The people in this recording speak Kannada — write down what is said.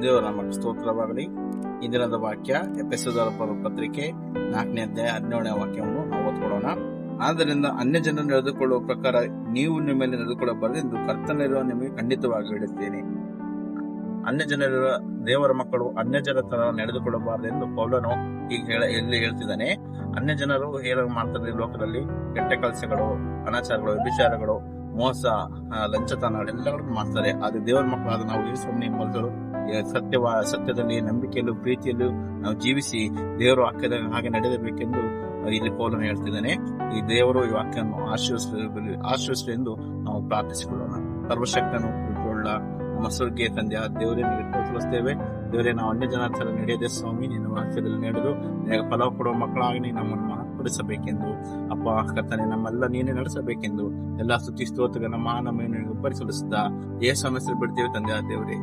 ದೇವರ ನಮಗೆ ಸ್ತೋತ್ರವಾಗಲಿ. ಈ ದಿನದ ವಾಕ್ಯ ಎಫೆಸದವರ ಪತ್ರಿಕೆ 4ನೇ ಅಧ್ಯಾಯ 17ನೇ ವಾಕ್ಯವನ್ನು ನಾವು ಓದ್ಕೊಳ್ಳೋಣ. ಆದ್ದರಿಂದ ಅನ್ಯ ಜನರು ನಡೆದುಕೊಳ್ಳುವ ಪ್ರಕಾರ ನೀವು ನಿಮ್ಮಲ್ಲಿ ನಡೆದುಕೊಳ್ಳಬಾರದೆಂದು ಕರ್ತನಲ್ಲಿರುವ ನಿಮಗೆ ಖಂಡಿತವಾಗಿ ಹೇಳುತ್ತೇನೆ. ಅನ್ಯ ಜನರಿರುವ ದೇವರ ಮಕ್ಕಳು ಅನ್ಯ ಜನರ ತರ ನಡೆದುಕೊಳ್ಳಬಾರದೆಂದು ಪೌಲನು ಈಗ ಎಲ್ಲಿ ಹೇಳ್ತಿದ್ದಾನೆ. ಅನ್ಯ ಜನರು ಹೇಳ ಮಾಡ್ತಾರೆ, ಲೋಕದಲ್ಲಿ ಕೆಟ್ಟ ಕೆಲಸಗಳು, ಅನಾಚಾರಗಳು, ವ್ಯಭಿಚಾರಗಳು, ಮೋಸ, ಲಂಚತನಗಳೆಲ್ಲರೂ ಮಾಡ್ತಾರೆ. ಆದ್ರೆ ದೇವರ ಮಕ್ಕಳಾದ ನಾವು ಯೇಸುವಿನ ಮೊದಲು ಸತ್ಯದಲ್ಲಿ, ನಂಬಿಕೆಯಲ್ಲೂ, ಪ್ರೀತಿಯಲ್ಲೂ ನಾವು ಜೀವಿಸಿ ದೇವರು ವಾಕ್ಯದ ಹಾಗೆ ನಡೆಯಬೇಕೆಂದು ಇಲ್ಲಿ ಪೌಲನು ಹೇಳ್ತಿದ್ದಾನೆ. ಈ ದೇವರು ಈ ವಾಕ್ಯವನ್ನು ಆಶೀರ್ವದಿಸಲಿ ಎಂದು ನಾವು ಪ್ರಾರ್ಥಿಸಿಕೊಳ್ಳೋಣ. ಸರ್ವಶಕ್ತನು ಉಳ್ಳ ನಮ್ಮ ಸ್ವರ್ಗೀಯ ತಂದೆಯ ದೇವರೇ, ನಿಮಗೆ ತೋರಿಸ್ತೇವೆ. ದೇವರೇ, ನಾವು ಅನ್ಯ ಜನರ ತರ ನಡೆಯದೆ ಸ್ವಾಮಿ, ನಿನ್ನ ವಾಕ್ಯದಲ್ಲಿ ನಡೆದು ನಿನಗೆ ಫಲ ಕೊಡುವ ಮಕ್ಕಳಾಗಿ ನೀನು ನಮ್ಮನ್ನು ಮಾರ್ಪಡಿಸಬೇಕೆಂದು ಅಪ್ಪ ಕರ್ತನೆ, ನಮ್ಮೆಲ್ಲ ನೀನೇ ನಡೆಸಬೇಕೆಂದು ಎಲ್ಲಾ ಸ್ತುತಿ ಸ್ತೋತ್ರ ನಮ್ಮ ನಿನಗೆ ಒಬ್ಬರಿಸಲಿಸಿದ ಯೇಸು ಹೆಸರು ಬಿಡ್ತೇವೆ ತಂದೆಯ ದೇವರೇ.